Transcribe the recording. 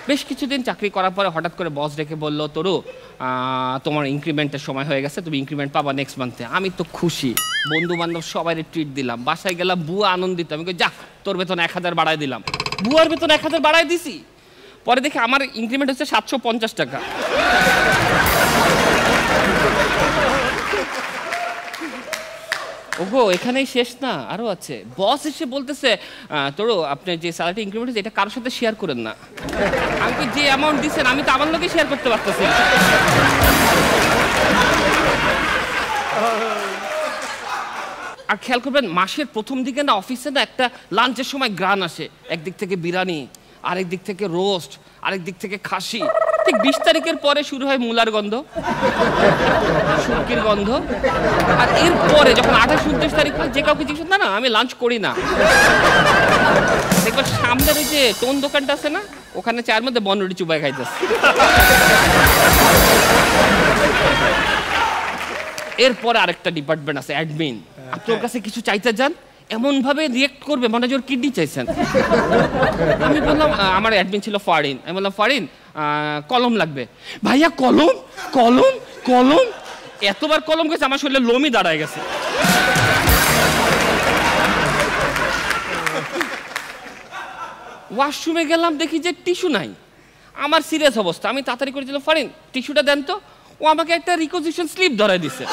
বেশ কিছুদিন চাকরি করার পরে হঠাৎ করে বস ডেকে বলল, তরু তোমার ইনক্রিমেন্টের সময় হয়ে গেছে, তুমি ইনক্রিমেন্ট পাবা নেক্সট মান্থে। আমি তো খুশি, বন্ধু বান্ধব সবাই ট্রিট দিলাম, বাসায় গেলাম, বুয়া আনন্দিত। আমি যা, তোর বেতন 1000 বাড়ায় দিলাম। বুয়ার বেতন 1000 বাড়ায় দিছি। পরে দেখি আমার ইনক্রিমেন্ট হচ্ছে 750 টাকা। ওগো, এখানেই শেষ না, আরো আছে। বস এসে বলতেছে, তোর আপনার যে স্যালারি ইনক্রিমেন্ট হচ্ছে এটা কারোর সাথে শেয়ার করেন না। আমি যে অ্যামাউন্ট দিচ্ছেন আমি তো আমার লোকে শেয়ার করতে পারতেছি না। আর খেয়াল করবেন, মাসের প্রথম দিকে না অফিসে না একটা লাঞ্চের সময় গ্রান আসে, একদিক থেকে বিরিয়ানি, আরেক দিক থেকে রোস্ট, আরেক দিক থেকে খাসি। ঠিক 20 তারিখের পরে শুরু হয় মূলার গন্ধ, শুটকির গন্ধ। আর এরপরে যখন 28-29 তারিখ হয়, যে কাউকে জিজ্ঞেস না, আমি লাঞ্চ করি না। দেখবেন সামনের ওই যে টোন দোকানটা আছে না, ওখানে চায়ের মধ্যে বনরুটি চুবাই খাইতেছে। এরপরে আরেকটা ডিপার্টমেন্ট আছে, অ্যাডমিন। আপনার কাছে কিছু চাইতে যান, এমন ভাবে রিয়েক্ট করবে মনে হয় ওর কিডনি চাইছেন। আমি বললাম, আমার অ্যাডমিন ছিল ফারিন। আমি বললাম, ফারিন কলম লাগবে। ভাইয়া কলম কলম কলম, এতবার কলম গেছে আমার শরীরে লোমই দাঁড়ায় গেছে। ওয়াশরুমে গেলাম, দেখি যে টিস্যু নাই। আমার সিরিয়াস অবস্থা, আমি তাড়াতাড়ি করে দিলাম, ফারিন টিস্যুটা দেন তো। ও আমাকে একটা রিকোজিশন স্লিপ ধরায় দিছে।